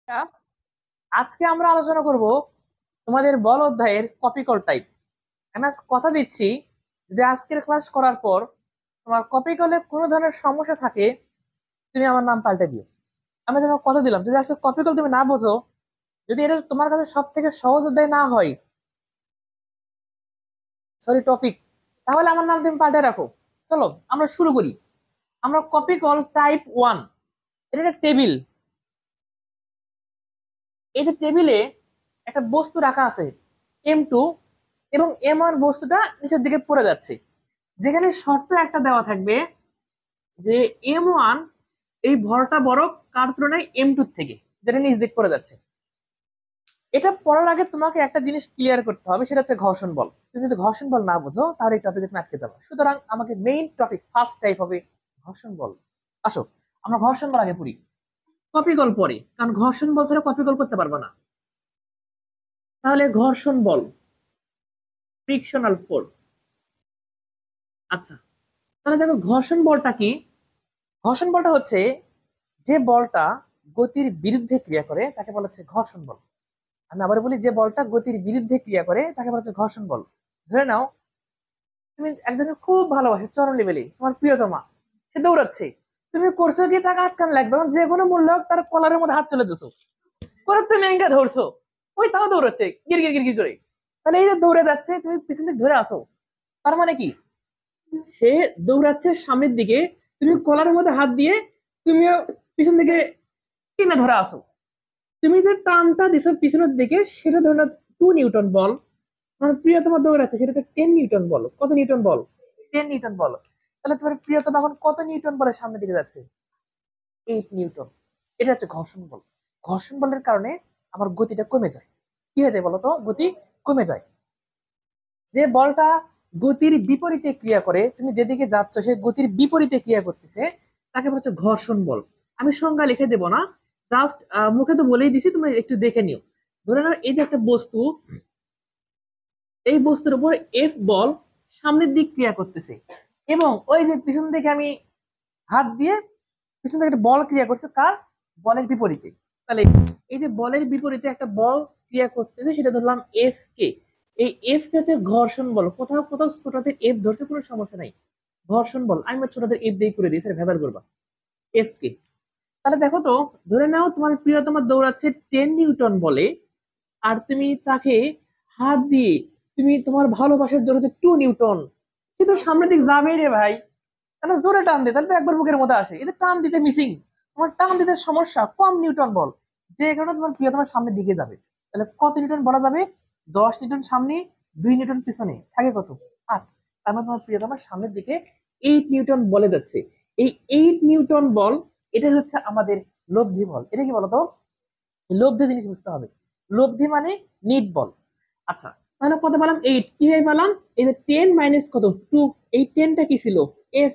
আচ্ছা, আজকে আমরা আলোচনা করব তোমাদের বল অধ্যায়ের কপিকল টাইপ। আমি আজ কথা দিচ্ছি, যদি আজকের ক্লাস করার পর তোমার কপিকলে কোনো ধরনের সমস্যা থাকে, তুমি আমার নাম পাল্টে দিও। আমি তোমার কথা দিলাম, যদি আজকে কপিকল তুমি না বোঝো, যদি এটা তোমার কাছে সব থেকে সহজ অধ্যায় না হয়, সরি টপিক, তাহলে আমার নাম তুমি পাল্টে রাখো। চলো আমরা শুরু করি। আমরা কপিকল টাইপ 1, এটা একটা টেবিল। এই যে টেবিলে একটা বস্তু রাখা আছে M2, এবং M1 বস্তুটা নিচের দিকে পড়ে যাচ্ছে, যেখানে শর্ত একটা দেওয়া থাকবে যে M1 এই ভরটা বড় কার তুলনায় M2 থেকে, যেটা নিচ দিক পড়ে যাচ্ছে। এটা পড়ার আগে তোমাকে একটা জিনিস ক্লিয়ার করতে হবে, সেটা হচ্ছে ঘর্ষণ বল। তুমি যদি ঘর্ষণ বল না বুঝো, তাহলে এই টপিকে তুমি আটকে যাবে। সুতরাং আমাকে মেইন টপিক ফার্স্ট টাইপ হবে ঘর্ষণ বল। আসো আমরা ঘর্ষণ বল আগে পড়ি, কপিকল পরে, কারণ ঘর্ষণ বল ছাড়া কপিকল করতে পারবো না। তাহলে ঘর্ষণ বল, ফ্রিকশনাল ফোর্স। আচ্ছা, তাহলে দেখো ঘর্ষণ বলটা কি। ঘর্ষণ বলটা হচ্ছে যে বলটা গতির বিরুদ্ধে ক্রিয়া করে তাকে বলা হচ্ছে ঘর্ষণ বল। আমি আবার বলি, যে বলটা গতির বিরুদ্ধে ক্রিয়া করে তাকে বলা হচ্ছে ঘর্ষণ বল। ধরে নাও তুমি একজনকে খুব ভালোবাসো চরম লেভেলে, তোমার প্রিয়তমা, সে দৌড়াচ্ছে, তুমি করছো কি তাকে আটকান লাগবে, এবং যে কোনো মূল্য হোক তার কলারের মধ্যে হাত চলে দিছো, করে তুমি এঙ্গা ধরছো, ওই তাও দৌড়াচ্ছে গির গির গির গির করে। তাহলে এই যে দৌড়ে যাচ্ছে, তুমি পিছন দিকে ধরে আসো, তার মানে কি, সে দৌড়াচ্ছে সামনের দিকে, তুমি কলারের মধ্যে হাত দিয়ে তুমিও পিছন দিকে টেনে ধরে আসো। তুমি যে টানটা দিছো পিছনের দিকে, সেটা ধরে নাও 2 নিউটন বল। আমার প্রিয়তমা দৌড়াচ্ছে, সেটা 10 নিউটন বল। কত নিউটন বল? 10 নিউটন বল। তাহলে তোমার প্রিয়তমা এখন কত নিউটন বলের সামনের দিকে যাচ্ছে? 8 নিউটন। এটা হচ্ছে ঘর্ষণ বল। ঘর্ষণ বলের কারণে আমার গতিটা কমে যায়। কি হয়ে যায় বলতো? গতি কমে যায়। যে বলটা গতির বিপরীতে ক্রিয়া করে, তুমি যেদিকে যাচ্ছ সে গতির বিপরীতে ক্রিয়া করতেছে, তাকে বলা হচ্ছে ঘর্ষণ বল। আমি সংজ্ঞা লিখে দেব না, জাস্ট মুখে তো বলেই দিছি, তুমি একটু দেখে নিও। ধরে নাও এই যে একটা বস্তু, এই বস্তুর উপর এফ বল সামনের দিক ক্রিয়া করতেছে, এবং ওই যে পিছন থেকে আমি হাত দিয়ে পিছন থেকে একটা বল ক্রিয়া করছে, কার? বলের বিপরীতে। তাহলে এই যে বলের বিপরীতে একটা বল ক্রিয়া করতেছে, সেটা ধরলাম এফ কে। এই এফ কে হচ্ছে ঘর্ষণ বল। কোথাও কোথাও ছোটদের এফ ধরছে, কোনো সমস্যা নাই, ঘর্ষণ বল। আমি ছোটদের এফ দিয়ে করে দিই, স্যার ভেজাল করবা। এফ কে। তাহলে দেখো তো, ধরে নাও তোমার প্রিয়তমা দৌড়াচ্ছে 10 নিউটন বলে, আর তুমি তাকে হাত দিয়ে, তুমি তোমার ভালোবাসার দৌড়াচ্ছে 2 নিউটন। সে তো সামনের দিক যাবেই রে ভাই, তাহলে জোরে টান দে, তাহলে তো একবার মুখের মধ্যে আসে। এতে টান দিতে মিসিং, তোমার টান দিতে সমস্যা, কম নিউটন বল, যে কারণে তোমার প্রিয়তমার সামনের দিকে যাবে। তাহলে কত নিউটন বলা যাবে? 10 নিউটন সামনে, 2 নিউটন পিছনে, থাকে কত? 8। তার মানে তোমার প্রিয়তমার সামনের দিকে 8 নিউটন বলে যাচ্ছে। এই 8 নিউটন বল, এটা হচ্ছে আমাদের লব্ধি বল। এটা কি বলতো? লব্ধি জিনিস বুঝতে হবে। লব্ধি মানে নিট বল। আচ্ছা, তাহলে কত পেলাম? 8। কিভাবে পেলাম? এই যে 10 মাইনাস কত? 2। এই 10টা কি ছিল? এফ।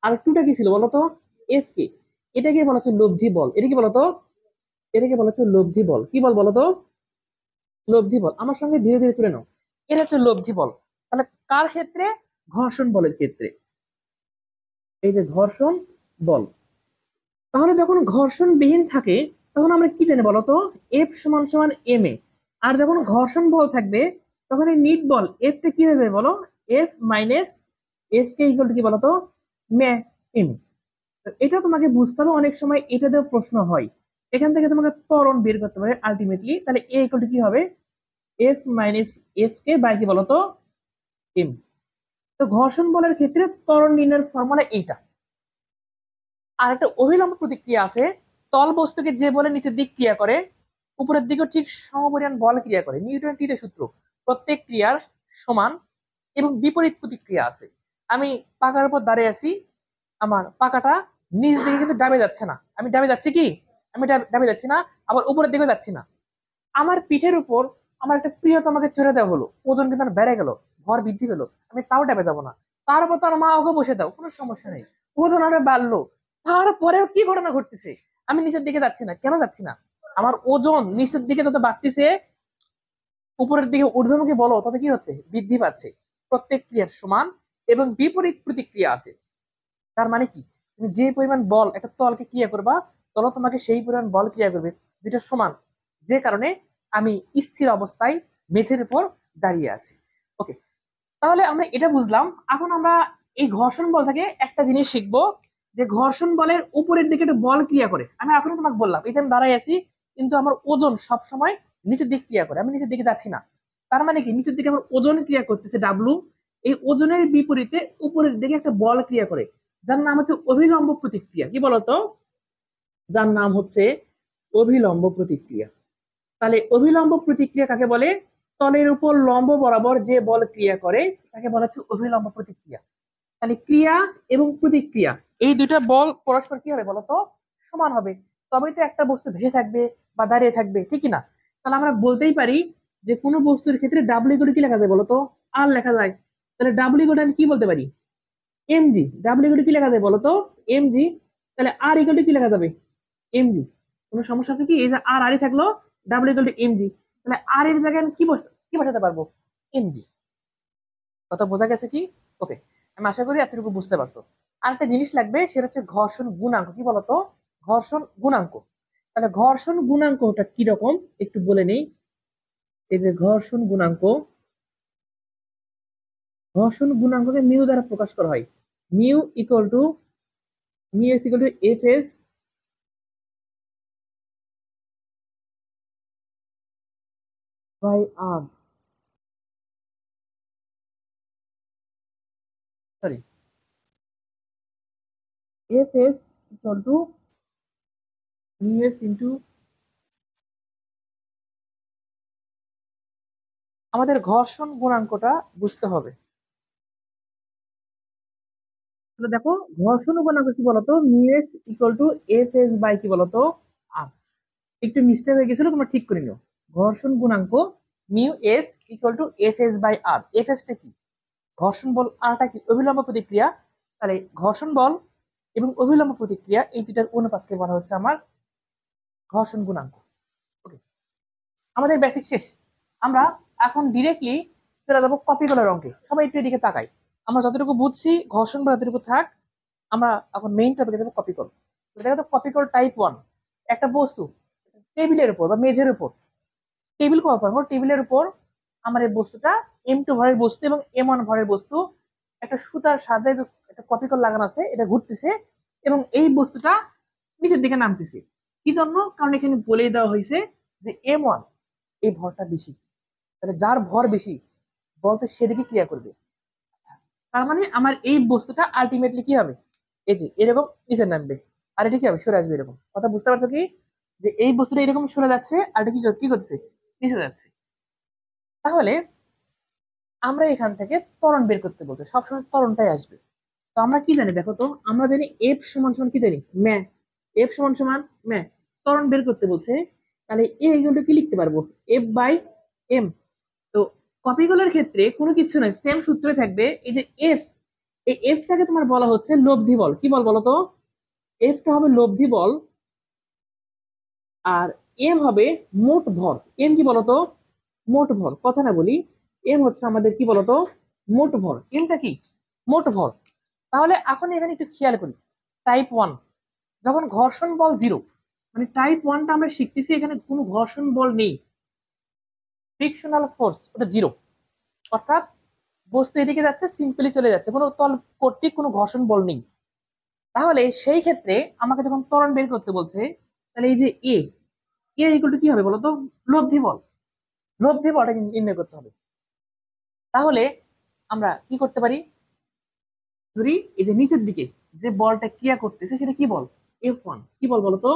আর 2টা কি ছিল বলতো? এফ কে। এটাকে বলা হচ্ছে লব্ধি বল। এটা কি বলতো? এটাকে বলা হচ্ছে লব্ধি বল। কি বল বলতো? লব্ধি বল। আমার সঙ্গে ধীরে ধীরে তুলে নাও। এটা হচ্ছে লব্ধি বল। তাহলে কার ক্ষেত্রে? ঘর্ষণ বলের ক্ষেত্রে। এই যে ঘর্ষণ বল। তাহলে যখন ঘর্ষণ বিহীন থাকে, তখন আমরা কি জানি বলতো? এফ সমান সমান এম এ। আর যখন ঘর্ষণ বল থাকবে, তখন এই নিট বল এফ টা কি হয়ে যায় বলো? F minus F K equal to কি বলতো? মে এম। এটা তোমাকে বুঝতে হবে, অনেক সময় এটা দিয়ে প্রশ্ন হয়। এখান থেকে তোমাকে ত্বরণ বের করতে পারে আলটিমেটলি। তাহলে এ ইকুয়াল টু কি হবে? F minus F K by কি বলতো? এম। তো ঘর্ষণ বলের ক্ষেত্রে ত্বরণ নির্ণয়ের ফর্মুলা এইটা। আর একটা অভিলম্ব প্রতিক্রিয়া আছে। তল বস্তুকে যে বলে নিচের দিক ক্রিয়া করে, উপরের দিকেও ঠিক সমপরিমাণ বল ক্রিয়া করে। নিউটনের তৃতীয় সূত্র, প্রত্যেক ক্রিয়ার সমান এবং বিপরীত প্রতিক্রিয়া আছে। আমি পাকার উপর দাঁড়িয়ে আছি, আমার পাকাটা নিচ দিকে কিন্তু ডাবে যাচ্ছে না। আমি ডাবে যাচ্ছি কি? আমি ডাবে যাচ্ছি না, আবার উপরের দিকে যাচ্ছি না। আমার পিঠের উপর আমার একটা প্রিয়তমাকে চড়ে দেওয়া হলো, ওজন কিন্তু আর বেড়ে গেল, ভর বৃদ্ধি পেলো, আমি তাও ডাবে যাবো না। তার উপর তার মা ওকে বসে দাও, কোনো সমস্যা নেই, ওজন আরো বাড়লো, তারপরেও কি ঘটনা ঘটতেছে? আমি নিচের দিকে যাচ্ছি না, কেন যাচ্ছি না? আমার ওজন নিচের দিকে যত বাড়তেছে, উপরের দিকে ঊর্ধ্বমুখী বলো তত কি হচ্ছে? বৃদ্ধি পাচ্ছে। প্রত্যেক ক্রিয়ার সমান এবং বিপরীত প্রতিক্রিয়া আছে। তার মানে কি, তুমি যে পরিমাণ বল একটা তলকে ক্রিয়া করবা, তল তোমাকে সেই পরিমাণ বল ক্রিয়া করবে। দুইটা সমান, যে কারণে আমি স্থির অবস্থায় মেঝের উপর দাঁড়িয়ে আছি। ওকে, তাহলে আমরা এটা বুঝলাম। এখন আমরা এই ঘর্ষণ বল থেকে একটা জিনিস শিখবো, যে ঘর্ষণ বলের উপরের দিকে একটা বল ক্রিয়া করে। আমি এখনো তোমাকে বললাম, এই যে আমি দাঁড়াই আছি, কিন্তু আমার ওজন সবসময় নিচের দিকে ক্রিয়া করে, আমি নিচের দিকে যাচ্ছি না। তার মানে কি, নিচের দিকে আমার ওজন ক্রিয়া করতেছে ডাব্লু, এই ওজনের বিপরীতে উপরের দিকে একটা বল ক্রিয়া করে, যার নাম হচ্ছে অভিলম্ব প্রতিক্রিয়া। কি বলতো? যার নাম হচ্ছে অভিলম্ব প্রতিক্রিয়া। তাহলে অভিলম্ব প্রতিক্রিয়া কাকে বলে? তলের উপর লম্ব বরাবর যে বল ক্রিয়া করে তাকে বলা হচ্ছে অভিলম্ব প্রতিক্রিয়া। তাহলে ক্রিয়া এবং প্রতিক্রিয়া, এই দুইটা বল পরস্পর কি হবে বলতো? সমান হবে, তবেই তো একটা বস্তু ভেসে থাকবে বা দাঁড়িয়ে থাকবে, ঠিক না? তাহলে আমরা বলতেই পারি যে কোনো বস্তুর ক্ষেত্রে ডাব্লিউ ইকুয়াল কি লেখা যায় বলতো? আর লেখা যায়। তাহলে ডাব্লিউ ইকুয়াল আমি কি বলতে পারি? এমজি। ডাব্লিউ ইকুয়াল কি লেখা যায় বলতো? এমজি। তাহলে আর ইকুয়াল কি লেখা যাবে? এমজি। কোনো সমস্যা আছে কি? এই যে আর আরই থাকলো, ডাব্লিউ ইকুয়াল এমজি, তাহলে আর এর জায়গায় আমি কি বসাতে পারবো? এমজি। কথা বোঝা গেছে কি? ওকে, আমি আশা করি এতটুকু বুঝতে পারছো। আর একটা জিনিস লাগবে, সেটা হচ্ছে ঘর্ষণ গুণাঙ্ক। কি বলতো? ঘর্ষণ গুণাঙ্ক। তাহলে ঘর্ষণ গুণাঙ্কটা কিরকম একটু বলে নেই। এই যে ঘর্ষণ গুণাঙ্ক, ঘর্ষণ গুণাঙ্ককে মিউ দ্বারা প্রকাশ করা হয়। Mu equal to F S by R, sorry, F S equal to mu S into, আমাদের ঘর্ষণ গুণাঙ্কটা বুঝতে হবে। তাহলে দেখো, ঘর্ষণ গুণাঙ্ক কি বলতো? Mu S equal to F S by কি বলতো? আর। একটু মিস্টেক হয়ে গেছিল, তোমরা ঠিক করে নিও। ঘর্ষণ গুণাঙ্ক mu S equal to F S by R. F S টা কি? ঘর্ষণ বল, আরটা কি? অভিলম্ব প্রতিক্রিয়া। তাহলে ঘর্ষণ বল এবং অভিলম্ব প্রতিক্রিয়া, এই দুটার অনুপাতকে বলা হচ্ছে আমার ঘর্ষণ গুণাঙ্ক। ওকে, আমাদের বেসিক শেষ। আমরা এখন ডিরেক্টলি চলে যাবো কপিগুলোর অঙ্কে। সবাই একটু এদিকে তাকাই। আমরা যতটুকু বুঝছি ঘর্ষণ বল এতটুকু থাক, আমরা এখন মেইন টপিকে যাবো, কপিকল। দেখো তো, কপিকল টাইপ 1। একটা বস্তু টেবিলের উপর বা মেঝের উপর, টেবিল কল্পনা করো, টেবিলের উপর আমার এই বস্তুটা M2 ভরের বস্তু এবং M1 ভরের বস্তু, একটা সুতার সাথে একটা কপিকল লাগানো আছে, এটা ঘুরতেছে এবং এই বস্তুটা নিচের দিকে নামতেছে। কি জন্য? কারণ এখানে বলেই দেওয়া হয়েছে যে M1 এই ভরটা বেশি, তাহলে যার ভর বেশি বলতে সেদিকে ক্রিয়া করবে। আচ্ছা, তার মানে আমার এই বস্তুটা আলটিমেটলি কি হবে? এই যে এরকম নিচে নামবে, আর এটা কি হবে? সরে আসবে। এরকম কথা বুঝতে পারছো কি? যে এই বস্তুটা এরকম সরে যাচ্ছে, আর এটা কি করছে? নিচে যাচ্ছে। তাহলে আমরা এখান থেকে ত্বরণ বের করতে বলছে, সবসময় ত্বরণটাই আসবে। তো আমরা কি জানি দেখো তো, আমরা জানি এফ সমান সমান কি জানি? ম্যা। এফ সমান সমান ম্যা। ত্বরণ বের করতে বলছে, তাহলে এ এগুলো কি লিখতে পারবো? F by M. তো কপিগুলোর ক্ষেত্রে কোনো কিছু নয়, সেম সূত্রে থাকবে। এই যে এফ, এই এফটাকে তোমার বলা হচ্ছে লব্ধি বল। কি বল বলো তো? এফটা হবে লব্ধি বল, আর এম হবে মোট ভর। এম কি বলতো? মোট ভর। কথা না বলি, এম হচ্ছে আমাদের কি বলতো? মোট ভর। এমটা কি? মোট ভর। তাহলে এখন এখানে একটু খেয়াল করি, টাইপ 1 যখন ঘর্ষণ বল জিরো, মানে টাইপ 1টা আমরা শিখতেছি, এখানে কোনো ঘর্ষণ বল নেই, ফ্রিকশনাল ফোর্স ওটা জিরো, অর্থাৎ বস্তু এদিকে যাচ্ছে, সিম্পলি চলে যাচ্ছে, কোনো তল কর্তৃক কোনো ঘর্ষণ বল নেই। তাহলে সেই ক্ষেত্রে আমাকে যখন ত্বরণ বের করতে বলছে, তাহলে এই যে এ, এ ইকুয়াল টু কি হবে বলতো? লব্ধি বল। লব্ধি বলটা নির্ণয় করতে হবে। তাহলে আমরা কি করতে পারি? ধরি এই যে নিচের দিকে যে বলটা ক্রিয়া করতেছে সেটা কি বল? F1। কি বল বলতো?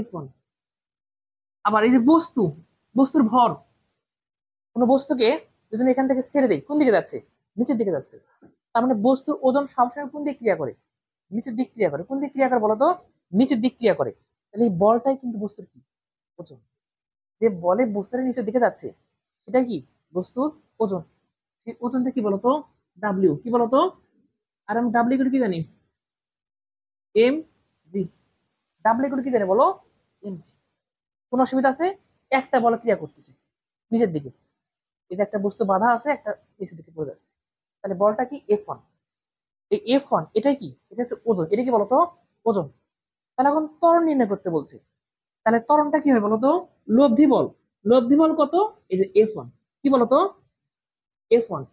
F1। আবার এই যে বস্তু, বস্তুর ভর, কোন বস্তুকে যদি আমি এখান থেকে ছেড়ে দিই, কোন দিকে যাচ্ছে? নিচের দিকে যাচ্ছে। তার মানে বস্তুর ওজন সবসময় কোন দিক ক্রিয়া করে? নিচের দিক ক্রিয়া করে। কোন দিক ক্রিয়া করে বলতো? নিচের দিক ক্রিয়া করে। তাহলে এই বলটাই কিন্তু বস্তুর কি? ওজন। যে বলে বস্তুটা নিচের দিকে যাচ্ছে, সেটা কি? বস্তুর ওজন। সেই ওজনটা কি বলতো? ডাব্লিউ। কি বলতো? আর আমি ডাব্লিউ করে কি জানি? M G. ডাব্লিউ করে কি জানি বলো? M G. কোন অসুবিধা আছে? একটা বল ক্রিয়া করতেছে নিচের দিকে, এই যে একটা বস্তু বাধা আছে, একটা নিচের দিকে পড়ে যাচ্ছে, তাহলে বলটা কি? F1। এই F1 এটাই কি? এটা হচ্ছে ওজন। এটা কি বলতো? ওজন। তাহলে এখন ত্বরণ নির্ণয় করতে বলছে, তাহলে ত্বরণটা কি হয় বলতো? লব্ধি বল। লব্ধি বল কত? এই যে F1, কি বলতো? F1।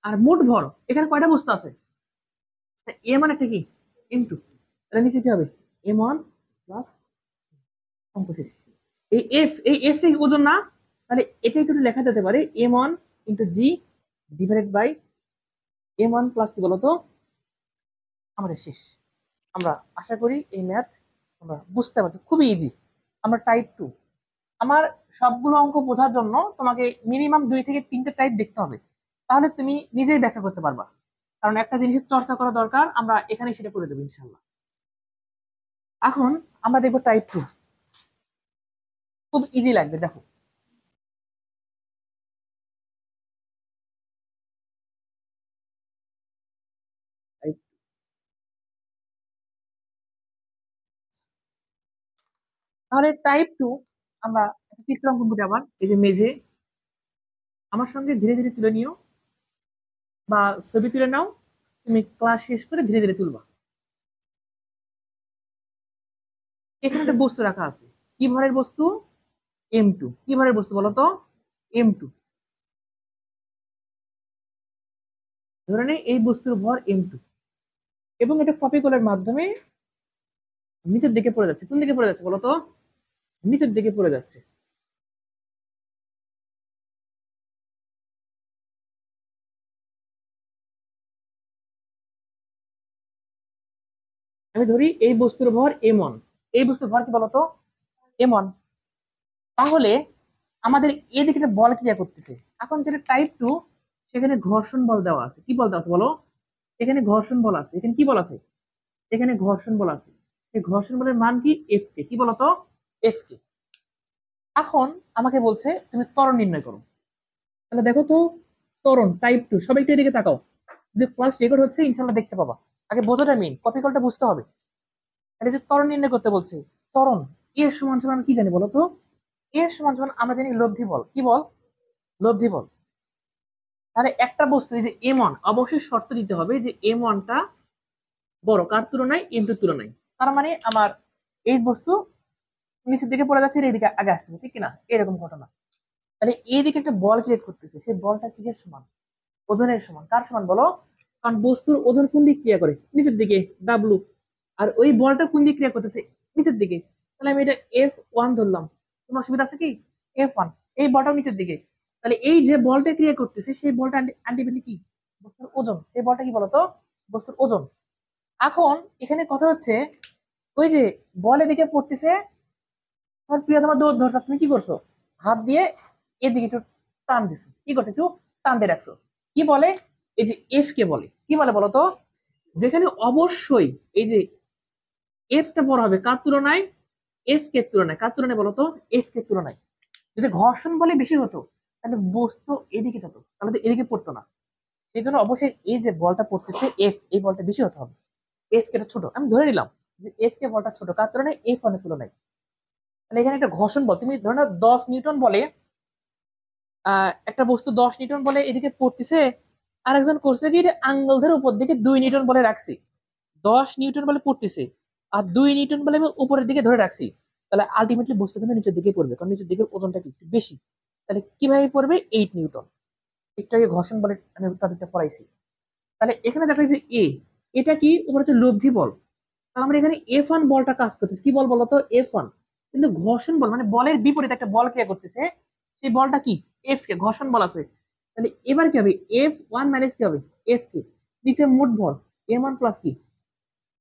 আর মোট ভর, এখানে কয়টা বস্তু আছে? এ মানে একটা কি, M2। তাহলে নিচে কি হবে? M1 প্লাস অঙ্ক শেষ। এই এফ টা কি ওজন না? তাহলে এটা একটু লেখা যেতে পারে M1 into G divided by M1 plus কি বলতো? আমাদের শেষ। আমরা আশা করি এই ম্যাথ আমরা বুঝতে পারছি, খুবই ইজি। আমরা টাইপ 2, আমার সবগুলো অঙ্ক বোঝার জন্য তোমাকে মিনিমাম 2 থেকে 3টে টাইপ দেখতে হবে, তাহলে তুমি নিজেই ব্যাখ্যা করতে পারবা। কারণ একটা জিনিসের চর্চা করা দরকার, আমরা এখানে সেটা করে দেবো ইনশাল্লাহ। এখন আমরা দেখবো টাইপ 2, খুব ইজি লাগবে, দেখো। Type- তাহলে টাইপ 2 আমরা একটা চিত্র অঙ্কন করি। আবার এই যে মেঝে, আমার সঙ্গে ধীরে ধীরে তুলে নিও বা ছবি তুলে নাও, তুমি ক্লাস শেষ করে ধীরে ধীরে তুলবা। এখানে একটা বস্তু রাখা আছে, কি ভরের বস্তু? M2। কি ভরের বস্তু বলতো? M2। ধরে নে এই বস্তুর ভর M2, এবং এটা কপি করার মাধ্যমে নিচের দিকে পড়ে যাচ্ছে। কোন দিকে পড়ে যাচ্ছে বলতো? নিচের দিকে পড়ে যাচ্ছে। আমি ধরি এই বস্তুর ভর M1, এই বস্তুর ভর কি বলতো? M1। তাহলে আমাদের এদিকে একটা বল ক্রিয়া করতেছে। এখন যেটা টাইপ 2, সেখানে ঘর্ষণ বল দেওয়া আছে। কি বল দেওয়া আছে বলো? এখানে ঘর্ষণ বল আছে। এখানে কি বল আছে? এখানে ঘর্ষণ বল আছে। এই ঘর্ষণ বলের মান কি? এফ কে। কি বলতো? এফ কে। এখন আমাকে বলছে তুমি ত্বরণ নির্ণয় করো। তাহলে দেখো তো, ত্বরণ টাইপ 2, সবাই একটু এদিকে তাকাও। যে ক্লাস রেকর্ড হচ্ছে ইনশাল্লাহ দেখতে পাবা। আগে বোঝাটা মেইন, কপি কলটা বুঝতে হবে। এটা যে ত্বরণ নির্ণয় করতে বলছে, ত্বরণ এর সমান সমান কি জানি বলতো? এর সমান সমান আমরা জানি লব্ধি বল। কি বল? লব্ধি বল। তাহলে একটা বস্তু এই যে M1, অবশ্যই শর্ত দিতে হবে যে M1টা বড় কার তুলনায়? M2 তুলনায়। তার মানে আমার এই বস্তু নিচের দিকে পড়ে যাচ্ছে, এইদিকে আগে আসছে, ঠিক কিনা? এরকম ঘটনা। তাহলে এইদিকে একটা বল ক্রিয়েট করতেছে, সেই বলটা কিসের সমান? ওজনের সমান। কার সমান বলো? কারণ বস্তুর ওজন কোন দিক ক্রিয়া করে? নিচের দিকে, ডাব্লু। আর ওই বলটা কোন দিক ক্রিয়া করতেছে? নিচের দিকে। তাহলে আমি এটা F1 ধরলাম, কোনো অসুবিধা আছে কি? F1, এই বলটাও নিচের দিকে। তাহলে এই যে বলটা ক্রিয়া করতেছে, সেই বলটা আলটিমেটলি কি? বস্তুর ওজন। সেই বলটা কি বলতো? বস্তুর ওজন। এখন এখানে কথা হচ্ছে, ওই যে বল এদিকে পড়তেছে, তোমার প্রিয় তোমার দৌড় ধরছো, তুমি কি করছো? হাত দিয়ে এদিকে একটু টান দিছো। কি করছো? একটু টান দিয়ে রাখছো। কি বলে? এই যে এফ কে বলে। কি বলে বলতো? যেখানে অবশ্যই এই যে এফ টা বড় হবে কার তুলনায়? এফ কে তুলনায়। কার তুলনায় বলতো? এফ কে তুলনায়। যদি ঘর্ষণ বলে বেশি হতো, তাহলে বস্তু এদিকে যেত, তাহলে তো এদিকে পড়তো না। সেই জন্য অবশ্যই এই যে বলটা পড়তেছে এফ, এই বলটা বেশি হতে হবে। এফ কে ছোট, আমি ধরে নিলাম যে এফ কে বলটা ছোট কার তুলনায়? F1 এর তুলনায়। তাহলে এখানে একটা ঘর্ষণ বল, তুমি ধরে নাও 10 নিউটন বলে একটা বস্তু 10 নিউটন বলে এদিকে পড়তেছে, আরেকজন করছে কি আঙ্গুল ধরে উপর দিকে 2 নিউটন বলে রাখছি। 10 নিউটন বলে পড়তেছে, আর 2 নিউটন বলে আমি উপরের দিকে ধরে রাখছি। তাহলে আলটিমেটলি বস্তু কিন্তু নিচের দিকে পড়বে, কারণ নিচের দিকের ওজনটা কি একটু বেশি। তাহলে কিভাবে পড়বে? 8 নিউটন। একটু আগে ঘর্ষণ বলে আমি টপিকটা পড়াইছি। তাহলে এখানে দেখা যায় যে এটা কি? উপরে হচ্ছে লব্ধি বল। তাহলে আমরা এখানে F1 বলটা কাজ করতেছে। কি বল বলতো? F1। কিন্তু ঘর্ষণ বল মানে বলের বিপরীতে একটা বল ক্রিয়া করতেছে, সেই বলটা কি? এফ কে। ঘর্ষণ বল আছে। তাহলে এবার কি হবে? F1 মাইনাস কি হবে? এফ কে। নিচে মোট ভর M1 প্লাস কি?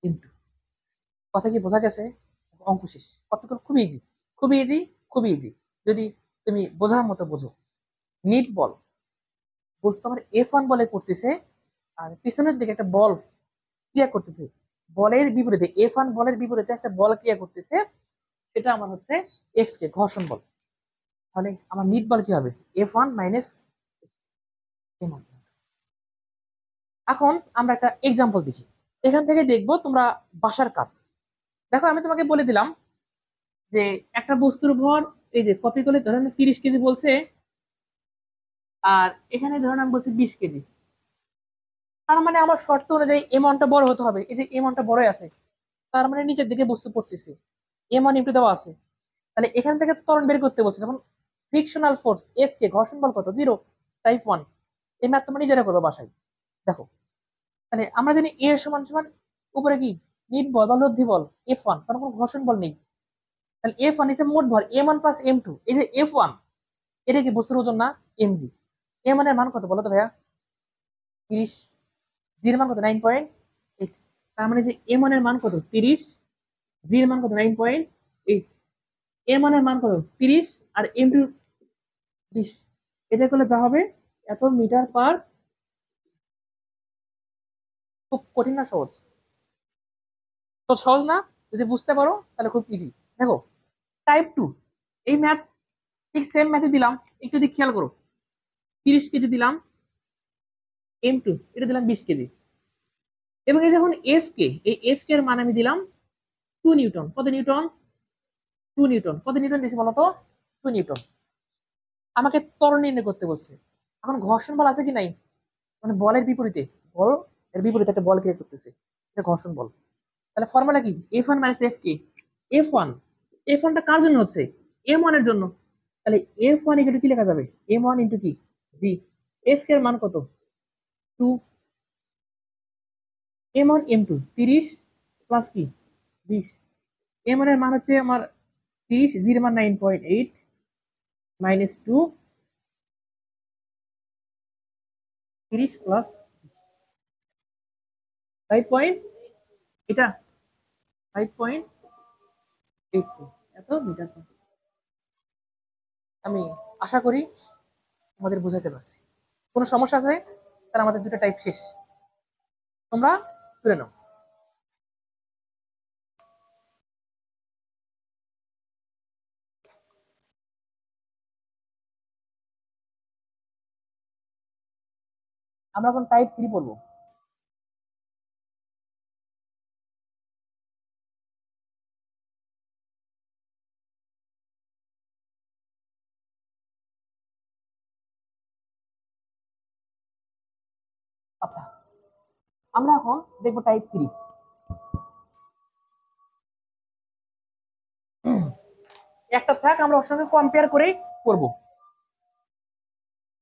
M2। কথা কি বোঝা গেছে? অঙ্ক শেষ। কতক্ষণ? খুবই ইজি, খুবই ইজি, খুবই ইজি, যদি তুমি বোঝার মতো বোঝো। নিট বল, বস্তু আমার F1 বলে করতেছে, আর পিছনের দিকে একটা বল ক্রিয়া করতেছে। বলের বিপরীতে, F1 বলের বিপরীতে একটা বল ক্রিয়া করতেছে, সেটা আমার হচ্ছে এফ কে, ঘর্ষণ বল। তাহলে আমার নিট বল কি হবে? F1 minus M1। এখন আমরা একটা এক্সাম্পল দেখি, এখান থেকে দেখবো তোমরা বাসার কাজ। দেখো আমি তোমাকে বলে দিলাম যে একটা বস্তুর ভর, এই যে কপি করলে ধরেন 30 কেজি বলছে, আর এখানে ধরেন আমি বলছি 20 কেজি। তার মানে আমার শর্ত অনুযায়ী এমাউন্টটা বড় হতে হবে। এই যে এমাউন্টটা বড় আছে, তার মানে নিচের দিকে বস্তু পড়তেছে, M1 ইনটু দেওয়া আছে। তাহলে এখান থেকে ত্বরণ বের করতে বলছে, যেমন ফ্রিকশনাল ফোর্স এফ কে, ঘর্ষণ বল কত, 0, টাইপ 1। এই ম্যাথ তোমরা নিজেরা করো বাসায়। দেখো, তাহলে আমরা জানি এ সমান সমান উপরে কি নিট বল বা লব্ধি বল F1, কারণ কোনো ঘর্ষণ বল নেই। তাহলে F1 নিচে মোট ভর M1 প্লাস M2, এই যে F1 এটা কি বস্তুর ওজন না, mg। M1 এর মান কত বলো তো ভাইয়া, 30, জি এর মান কত, 9.8। তার মানে যে M1 এর মান কত 30, জি এর মান কত 9.8, M1 এর মান কত 30 আর M2 30, এটা করলে যা হবে এত মিটার পার। খুব কঠিন না সহজ? তো সহজ না? যদি বুঝতে পারো তাহলে খুব ইজি। দেখো টাইপ 2, এই ম্যাথ ঠিক সেম ম্যাথে দিলাম, একটু দিক খেয়াল করো। 30 কেজি দিলাম, M2 এটা দিলাম 20 কেজি, এবং এই যখন এফ কে, এই এফ কে এর মান আমি দিলাম 2 নিউটন। কত নিউটন, 2 নিউটন। কত নিউটন দিয়েছি বলতো, 2 নিউটন। আমাকে ত্বরণ নির্ণয় করতে বলছে। এখন ঘর্ষণ বল আছে কি নাই, মানে বলের বিপরীতে, বল এর বিপরীতে একটা বল ক্রিয়েট করতেছে, এটা ঘর্ষণ বল। তাহলে ফর্মুলা কি, F1 মাইনাস এফ কে। F1, F1টা কার জন্য হচ্ছে, M1 এর জন্য। তাহলে F1 ইকুয়াল কি লেখা যাবে, M1 ইন্টু কি, জি। এফ কে এর মান কত, 2, M1 M2 30 প্লাস কি 20। M1 এর মান হচ্ছে আমার 30, জি এর মান 9.8 মাইনাস 2, 30 প্লাস 5 পয়েন্ট, এটা 5.8 এত মিটার। আমি আশা করি আমাদের বুঝাতে পারছি। কোনো সমস্যা আছে? তাহলে আমাদের দুটো টাইপ শেষ, তোমরা তুলে নাও। আমরা এখন টাইপ 3 পড়বো। আচ্ছা, আমরা এখন দেখবো টাইপ 3। একটা থাক, আমরা ওর সঙ্গে কম্পেয়ার করে করব।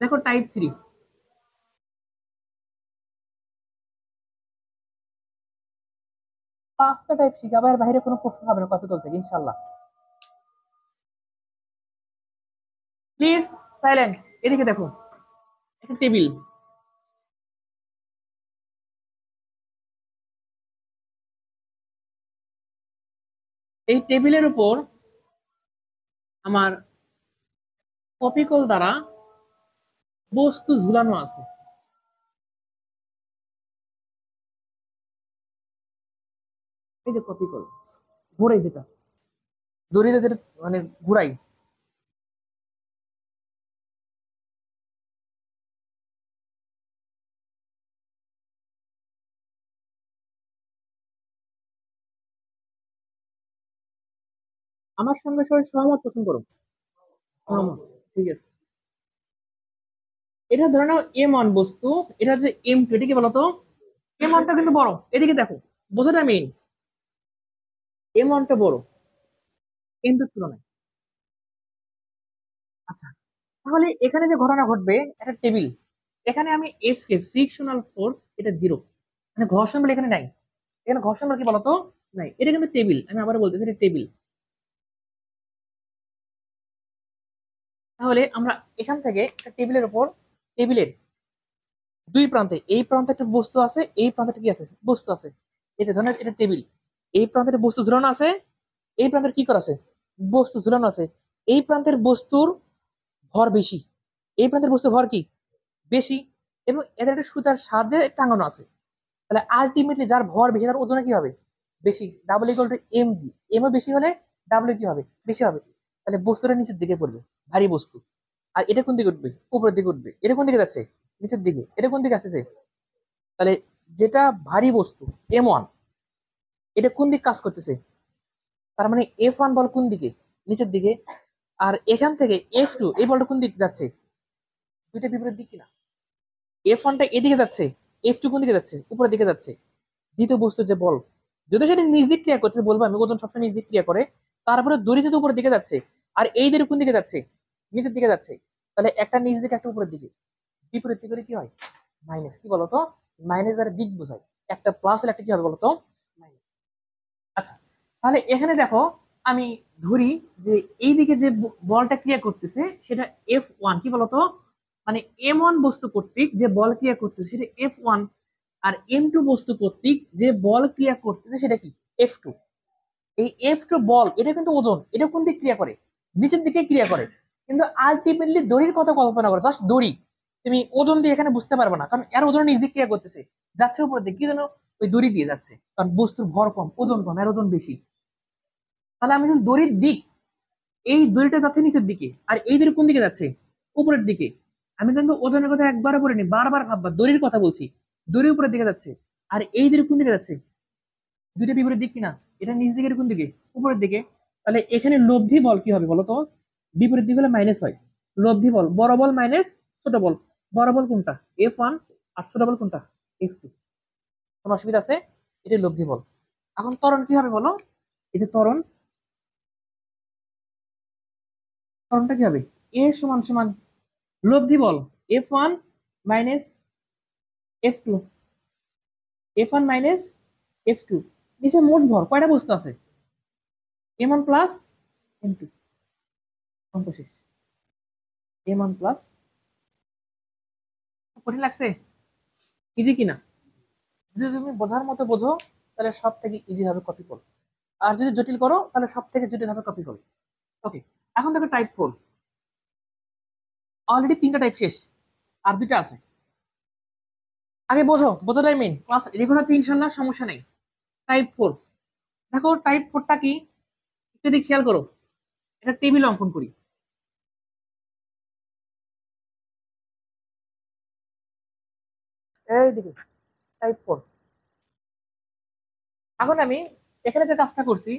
দেখো টাইপ 3, পাঁচটা টাইপ শিখাবো, এর বাইরে কোনো প্রশ্ন হবে না কপিকল থেকে ইনশাল্লাহ। প্লিজ সাইলেন্ট, এদিকে দেখো, একটা টেবিল, এই টেবিলের উপর আমার কপিকল দ্বারা বস্তু ঝুলানো আছে। এই যে কপিকল ঘুরাই, যেটা দড়িতে যেটা মানে ঘুরাই, আমার সঙ্গে সবাই সহমত পোষণ করো, সহমত, ঠিক আছে। এটা ধরে নাও M1 বস্তু, এটা যে M2, এটা কি বলতো, M1টা কিন্তু বড়, এদিকে দেখো, বোঝাটা মেইন, M1টা বড় M2 তুলনায়। আচ্ছা, তাহলে এখানে যে ঘটনা ঘটবে, একটা টেবিল, এখানে আমি এফ কে, ফ্রিকশনাল ফোর্স, এটা 0, মানে ঘর্ষণ বল এখানে নাই। এখানে ঘর্ষণ বল কি বলতো নাই, এটা কিন্তু টেবিল, আমি আবার বলতেছি এটা টেবিল। তাহলে আমরা এখান থেকে একটা টেবিলের উপর, টেবিলের দুই প্রান্তে, এই প্রান্তে একটা বস্তু আছে, এই প্রান্তে কি আছে, বস্তু আছে। এই যে ধরেন এটা টেবিল, এই প্রান্তে একটা বস্তু ঝুলানো আছে, এই প্রান্তের কি করা আছে, বস্তু ঝুলানো আছে। এই প্রান্তের বস্তুর ভর বেশি, এই প্রান্তের বস্তুর ভর কি বেশি, এবং এদের একটা সুতার সাহায্যে টাঙানো আছে। তাহলে আলটিমেটলি যার ভর বেশি তার ওজন কি হবে, বেশি। Double equal to M G, M ও বেশি হলে ডাবল কি হবে, বেশি হবে। তাহলে বস্তুটা নিচের দিকে পড়বে, ভারী বস্তু। আর এটা কোন দিকে উঠবে, উপরের দিকে উঠবে। এটা কোন দিকে যাচ্ছে, নিচের দিকে। এটা কোন দিকে আসতেছে, তাহলে যেটা ভারী বস্তু M1, এটা কোন দিক কাজ করতেছে, তার মানে F1 বল কোন দিকে, নিচের দিকে। আর এখান থেকে F2, এই বলটা কোন দিক যাচ্ছে, দুইটা বিপরীত দিক কিনা, F1টা এদিকে যাচ্ছে, F2 কোন দিকে যাচ্ছে, উপরের দিকে যাচ্ছে। দ্বিতীয় বস্তুর যে বল, যদি সেটা নিজ দিক ক্রিয়া করছে, বলবো আমি ওজন সবসময় নিজ দিক ক্রিয়া করে, তারপরে দড়ি যদি উপরের দিকে যাচ্ছে, আর এই দড়ি কোন দিকে যাচ্ছে, নিচের দিকে যাচ্ছে, তাহলে একটা নিচ দিকে একটা উপরের দিকে, বিপরীত দিকে কি হয়, মাইনাস। কি বলতো, মাইনাস আর দিক বোঝায়, একটা প্লাস হলে একটা কি হবে বলতো, মাইনাস। আচ্ছা, তাহলে এখানে দেখো আমি ধরি যে এইদিকে যে বলটা ক্রিয়া করতেছে সেটা F1, কি বলতো, মানে M1 বস্তু কর্তৃক যে বল ক্রিয়া করতেছে সেটা F1, আর M2 বস্তু কর্তৃক যে বল ক্রিয়া করতেছে সেটা কি, F2। এই F2 বল, এটা কিন্তু ওজন, এটা কোন দিক ক্রিয়া করে, নিচের দিকে ক্রিয়া করে, কিন্তু আলটিমেটলি দড়ির কথা কল্পনা করো, জাস্ট দড়ি, তুমি ওজন দিয়ে এখানে বুঝতে পারবে না, কারণ এর ওজন নিচ দিক ক্রিয়া করতেছে, যাচ্ছে উপরের দিকে, কি যেন ওই দড়ি দিয়ে যাচ্ছে, কারণ বস্তুর ভর কম, ওজন কম, এর ওজন বেশি। তাহলে আমি যদি দড়ির দিক, এই দড়িটা যাচ্ছে নিচের দিকে, আর এই দড়ি কোন দিকে যাচ্ছে, উপরের দিকে, আমি কিন্তু ওজনের কথা একবারও বলিনি, বারবার ভাববা, দড়ির কথা বলছি, দড়ি উপরের দিকে যাচ্ছে, আর এই দড়ি কোন দিকে যাচ্ছে, দুইটা বিপরীত দিক কিনা, এটা নিচ দিকের কোন দিকে, উপরের দিকে। তাহলে এখানে লব্ধি বল কি হবে বলতো, বিপরীত দিক হলে মাইনাস হয়, লব্ধি বল, বড় বল মাইনাস ছোট বল, বড় বল কোনটা, F1, আর ছোট বল কোনটা, F2। কোনো অসুবিধা আছে, এটা লব্ধি বল। এখন ত্বরণ কি হবে বলো, এই যে ত্বরণ, ত্বরণটা কি হবে, এ সমান সমান লব্ধি বল F1 minus F2, F1 minus F2, নিচে মোট ভর কয়টা বস্তু আছে, M1 প্লাস M2, অঙ্ক শেষ। M1 প্লাস, কঠিন লাগছে, ইজি কিনা, যদি তুমি বোঝার মতো বোঝো তাহলে সব থেকে ইজি হবে কপি করো, আর যদি জটিল করো তাহলে সব থেকে জটিল হবে কপি করো। ওকে, এখন দেখো টাইপ 4, অলরেডি 3টা টাইপ শেষ, আর 2টা আছে। আগে বোঝো, বোঝাটাই মেইন, ক্লাস রেকর্ড হচ্ছে ইনশাল্লাহ, সমস্যা নেই। টাইপ 4, দেখো টাইপ 4টা কি, যদি খেয়াল করো, এটা টেবিল অঙ্কন করি। এইদিকে টাইপ 4, এখন আমি এখানে যে কাজটা করছি,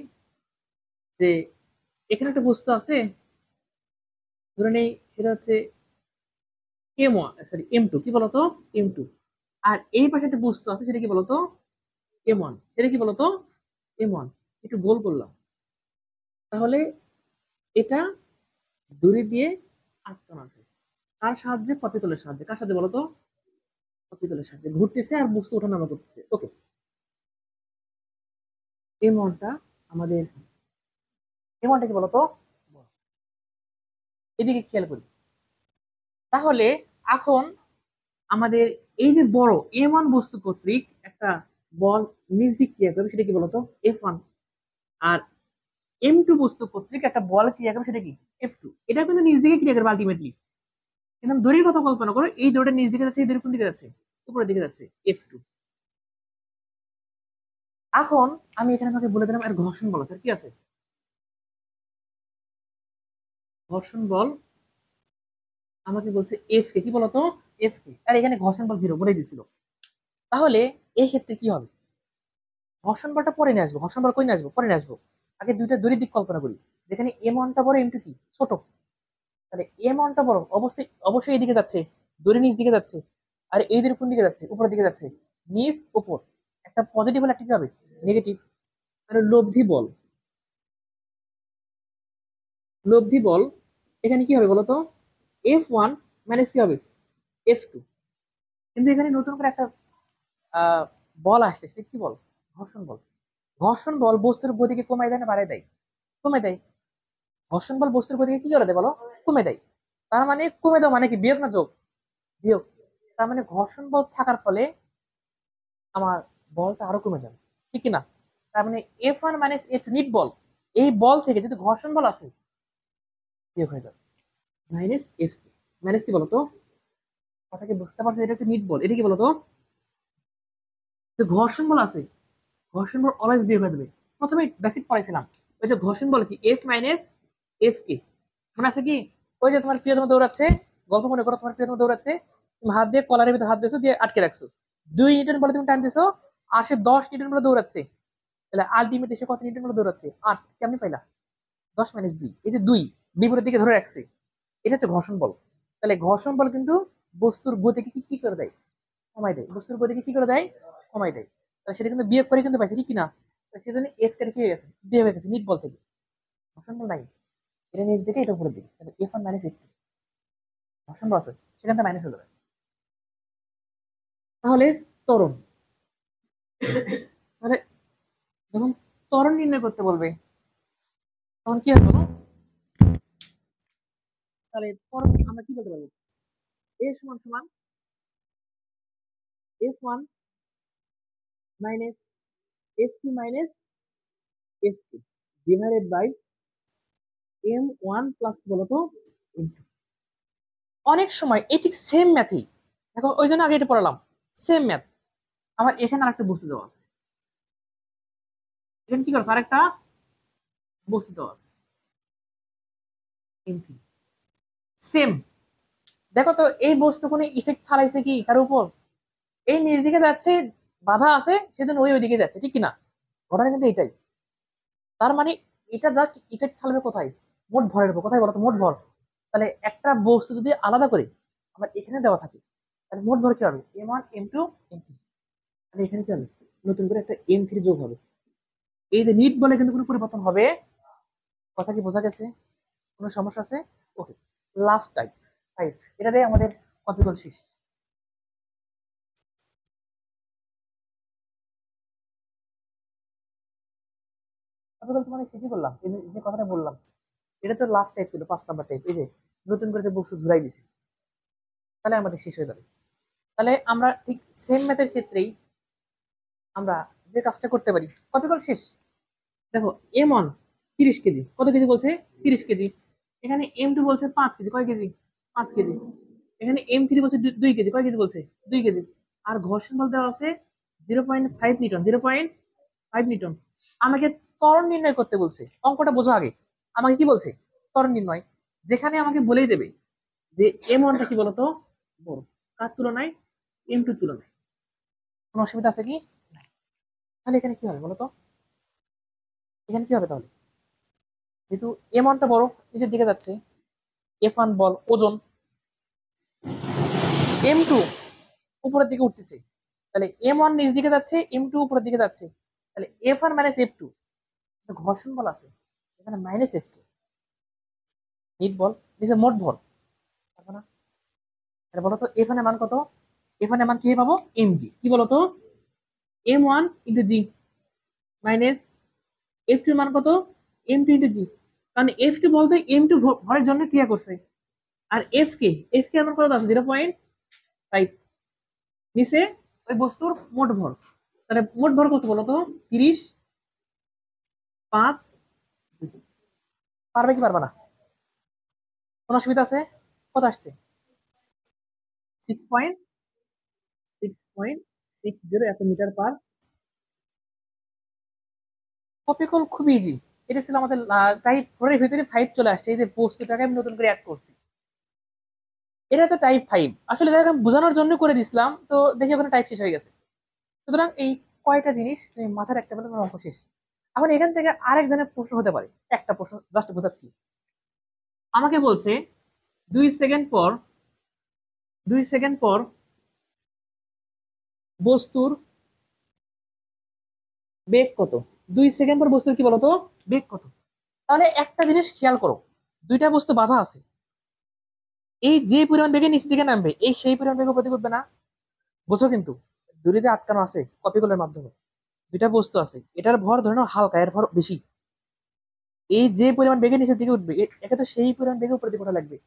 যে এখানে একটা বস্তু আছে, ধরে নেই সেটা হচ্ছে M1, সরি M2, কি বলতো, M2, আর এই পাশে একটা বস্তু আছে সেটা কি বলতো, M1, এটা কি বলতো, M1, একটু গোল করলাম, তাহলে এটা দড়ি দিয়ে আটকানো আছে, কার সাহায্যে, কপিতলের সাহায্যে, কার সাহায্যে বলতো, কপিতলের সাহায্যে ঘুরতেছে আর বস্তু ওঠানামা করতেছে। ওকে, M1টা আমাদের, M1টা কি বলতো, এদিকে খেয়াল করি, তাহলে এখন আমাদের এই যে বড় M1 বস্তু কর্তৃক একটা বল নিচ দিক ক্রিয়া করবে সেটা কি বলতো, F1, আর M2 বস্তু কর্তৃক একটা বল ক্রিয়া করবে সেটা কি, F2। এটা কিন্তু নিচ দিকে ক্রিয়া করবে আলটিমেটলি, কিন্তু দড়ির কথা কল্পনা করো, এই দড়িটা নিচ দিকে যাচ্ছে, এই দড়ি কোন দিকে যাচ্ছে, উপরের দিকে যাচ্ছে, F2। এখন আমি এখানে তোমাকে বলে দিলাম এর ঘর্ষণ বল আছে, কি আছে, ঘর্ষণ বল আমাকে বলছে এফ কে, কি বলতো, এফ কে, আর এখানে ঘর্ষণ বল 0 বলে দিছিল। তাহলে এই ক্ষেত্রে কি হবে, ঘর্ষণ বলটা পরে নিয়ে আসবো, ঘর্ষণ বল কই নিয়ে আসবো, পরে নিয়ে আসবো, আগে দুইটা দড়ির দিক কল্পনা করি, যেখানে M1টা বড়, M2 কি ছোট, তাহলে M1টা বড়, অবশ্যই অবশ্যই এইদিকে যাচ্ছে, দড়ি নিচ দিকে যাচ্ছে, আর এই দড়ি কোন দিকে যাচ্ছে, উপরের দিকে যাচ্ছে, নিচ উপর, একটা পজিটিভ হলে একটা কি হবে, নেগেটিভ। তাহলে লব্ধি বল, লব্ধি বল এখানে কি হবে বলতো, F1 মাইনাস কি হবে, F2। কিন্তু এখানে নতুন করে একটা আহ বল আসছে, সেটা কি বল, ঘর্ষণ বল। ঘর্ষণ বল বস্তুর গতিকে কমায় দেয় না বাড়ায় দেয়, কমে দেয়। ঘর্ষণ বল বস্তুর গতিকে কি করে দেয় বলো, কমে দেয়। তার মানে কমে দাও মানে কি, বিয়োগ না যোগ, বিয়োগ। তার মানে ঘর্ষণ বল থাকার ফলে আমার বলটা আরো কমে যাবে, ঠিক কিনা। তার মানে F1 মাইনাস F2 নিট বল, এই বল থেকে যদি ঘর্ষণ বল আছে, বিয়োগ হয়ে যাবে মাইনাস F2। মাইনাস কি বলতো, কথা কি বুঝতে পারছো, এটা হচ্ছে নিট বল, এটা কি বলতো, ঘর্ষণ বল আছে, ঘর্ষণ বল অলওয়েজ বিয়োগ হয়ে যাবে। প্রথমে বেসিক পড়াইছিলাম, ওই যে ঘর্ষণ বল কি, F মাইনাস F কে, মনে আছে কি, ওই যে তোমার প্রিয়তম দৌড়াচ্ছে, গল্প মনে করো, তোমার প্রিয়তম দৌড়াচ্ছে, তুমি হাত দিয়ে কলারের ভিতরে হাত দিয়েছো, দিয়ে আটকে রাখছো, 2 নিউটন বলে তুমি টান দিছো, আর সে 10 নিউটন বলে দৌড়াচ্ছে, তাহলে আলটিমেট এসে কত নিউটন বলে দৌড়াচ্ছে, 8, কেমনি পাইলা, 10 - 2, এই যে 2 বিপরীত দিকে ধরে রাখছে, এটা হচ্ছে ঘর্ষণ বল। তাহলে ঘর্ষণ বল কিন্তু বস্তুর গতিকে কি কি করে দেয়, কমাই দেয়, বস্তুর গতিকে কি করে দেয়, কমাই দেয়। তাহলে সেটা কিন্তু বিয়োগ করে কিন্তু পাইছে, ঠিক কিনা, সেজন্য এফ কে কি হয়ে গেছে, বিয়োগ হয়ে গেছে নিট বল থেকে। ঘর্ষণ বল নাই, এটা নিচ দিকে এটা উপরের দিকে, তাহলে F1 মাইনাস F2 ঘর্ষণ বল আছে, সেখান থেকে মাইনাস হয়ে যাবে। তাহলে ত্বরণ, তাহলে যখন ত্বরণ নির্ণয় করতে বলবে তখন কি হবে বলো? তাহলে ত্বরণ আমরা কি বলতে পারবো? A সমান সমান F1 minus F2 minus F2 divided by M1 plus বলতো M2। অনেক সময় এই ঠিক সেম ম্যাথই, দেখো ওই জন্য আগে এটা পড়ালাম, সেম ম্যাথ আমার এখানে আরেকটা বস্তু দেওয়া আছে, এখানে কি করছে আরেকটা বস্তু দেওয়া আছে M3 সেম। দেখো তো এই বস্তু কোনো ইফেক্ট ফালাইছে কি কারোর উপর? এই নিচ দিকে যাচ্ছে, বাধা আছে সেজন্য ওই ওইদিকে যাচ্ছে, ঠিক কিনা? ঘটনা কিন্তু এটাই। তার মানে এটা জাস্ট ইফেক্ট ফেলবে কোথায়? মোট ভরের উপর। কোথায় বলতো? মোট ভর। তাহলে একটা বস্তু যদি আলাদা করে আবার এখানে দেওয়া থাকে, তাহলে মোট ভর কি হবে? M1 M2 M3। তাহলে এখানে কি হবে? নতুন করে একটা M3 যোগ হবে। এই যে নিট বলে কিন্তু কোনো পরিবর্তন হবে। কথা কি বোঝা গেছে? কোনো সমস্যা আছে? ওকে, লাস্ট টাইপ 5, এটা দিয়ে আমাদের কপিকল শেষ। কপিকল তোমাদের শেষই করলাম, এই যে যে কথাটা বললাম, এটা তো লাস্ট টাইপ ছিল, 5 নাম্বার টাইপ। এই যে নতুন করে যে বস্তু ঝুলাই দিছি, তাহলে আমাদের শেষ হয়ে যাবে। তাহলে আমরা ঠিক সেম ম্যাথের ক্ষেত্রেই আমরা যে কাজটা করতে পারি, কপিকল শেষ। দেখো M1 30 কেজি, কত কেজি বলছে? 30 কেজি। এখানে M2 বলছে 5 কেজি, কয় কেজি? 5 কেজি। এখানে M3 বলছে 2 কেজি, কয় কেজি বলছে? 2 কেজি। আর ঘর্ষণ বল দেওয়া আছে 0.5 নিউটন, 0.5 নিউটন। আমাকে ত্বরণ নির্ণয় করতে বলছে, অঙ্কটা বোঝো আগে। আমাকে কি বলছে? ত্বরণ নির্ণয়। যেখানে আমাকে বলেই দেবে যে M1টা কি বলতো বড়, কার তুলনায়? M2 তুলনায়। কোনো অসুবিধা আছে কি? তাহলে এখানে কি হবে বলতো? এখানে কি হবে তাহলে? যেহেতু M1টা বড়, নিচের দিকে যাচ্ছে, F1 বল ওজন, M2 উপরের দিকে উঠতেছে, তাহলে M1 নিচ দিকে যাচ্ছে, M2 উপরের দিকে যাচ্ছে, তাহলে F1 মাইনাস F2 ঘর্ষণ বল আছে, এখানে মাইনাস F2 নিট বল, নিচে মোট ভর। পারবো না? তাহলে বলো তো F1 এর মান কত? F1 এর মান কি পাবো? mg। কি বলতো? M1 ইন্টু জি মাইনাস F2 এর মান কত? M2 ইন্টু জি। কারণ F2 বলতে M2 ভরের জন্য ক্রিয়া করছে, আর এফ কে আমার কত আছে? 0.5। নিচে ওই বস্তুর মোট ভর, তাহলে মোট ভর কত বলতো? 30, 5। পারবে কি পারবে না? কোন অসুবিধা আছে? কত আসছে? 6.60 এত মিটার পার। টপিকল খুব ইজি। এটা ছিল আমাদের টাইপ 4 এর ভিতরে 5 চলে আসছে, এই যে বস্তুটাকে আমি নতুন করে অ্যাড করছি। এটা তো টাইপ 5 আসলে যাই হোক, আমি বোঝানোর জন্য করে দিছিলাম, তো দেখি ওখানে টাইপ শেষ হয়ে গেছে। সুতরাং এই কয়টা জিনিস তুমি মাথায় রাখতে পারলে তোমার অঙ্ক শেষ। এখন এখান থেকে আরেক ধরনের প্রশ্ন হতে পারে, একটা প্রশ্ন জাস্ট বোঝাচ্ছি। আমাকে বলছে 2 সেকেন্ড পর, 2 সেকেন্ড পর বস্তুর বেগ কত? 2 সেকেন্ড পর বস্তুর কি বলতো বেগ কত? তাহলে একটা জিনিস খেয়াল করো, দুইটা বস্তু বাধা আছে, এই যে পরিমাণ বেগে নিচের দিকে নামবে এই সেই পরিমাণ বেগে উপর দিকে উঠবে না। বুঝো কিন্তু দড়িতে আটকানো আছে কপিকলের মাধ্যমে, দুইটা বস্তু আছে, এটার ভর ধরে নাও হালকা, এর ভর বেশি। এই যে পরিমাণ বেগে নিচের দিকে উঠবে একে তো সেই পরিমাণ বেগে উপর দিকে ওঠা লাগবে।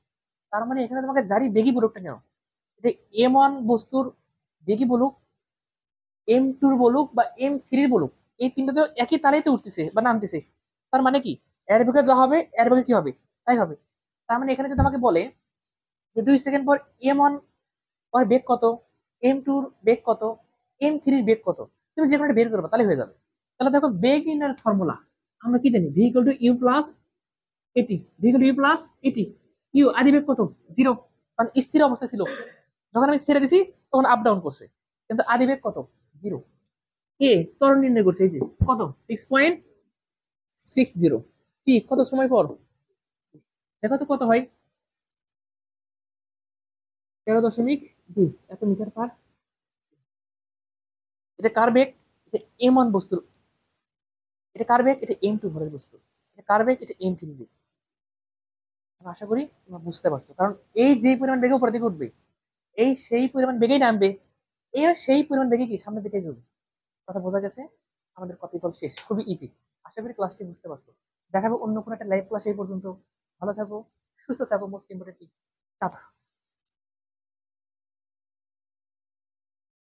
তার মানে এখানে তোমাকে জারি বেগই বলুক না কেন, এটা M1 বস্তুর বেগই বলুক, M2 বলুক বা M3 বলুক, এই তিনটা তো একই তারেই তো উঠতেছে বা নামতেছে। তার মানে কি এর বেগে যা হবে এর বেগে কি হবে তাই হবে। তার মানে এখানে যদি আমাকে বলে যে 2 সেকেন্ড পর M1 ওর বেগ কত, M2 বেগ কত, M3 বেগ কত, তুমি যে কোনো বের করবে তাহলে হয়ে যাবে। তাহলে দেখো বেগ ইনের ফর্মুলা আমরা কি জানি? V equal to U plus at, V equal to U plus at. U আদি বেগ কত? 0, কারণ স্থির অবস্থা ছিল, যখন আমি ছেড়ে দিছি তখন আপ ডাউন করছে, কিন্তু আদি বেগ কত? 0। এ ত্বরণ নির্ণয় করছে, এই যে কত? 6.60। কি কত সময় পর? দেখো তো কত হয়? 13.2 এত মিটার পার। এটা কার বেগ? এটা M1 বস্তুর। এটা কার বেগ? এটা M2 ভরের বস্তু। কার বেগ, এটা এম থ্রি বেগ। আশা করি তোমরা বুঝতে পারছো, কারণ এই যে পরিমাণ বেগে উপরের দিকে উঠবে, এই সেই পরিমাণ বেগেই নামবে, এই সেই পরিমাণ বেগে কি সামনের দিকে এগোবে। কথা বোঝা গেছে? আমাদের কপিকল শেষ, খুবই ইজি। আশা করি ক্লাসটি বুঝতে পারছো। দেখাবো অন্য কোনো একটা লাইভ ক্লাস। এই পর্যন্ত ভালো থাকো, সুস্থ থাকো, মোস্ট ইম্পর্টেন্ট টাটা।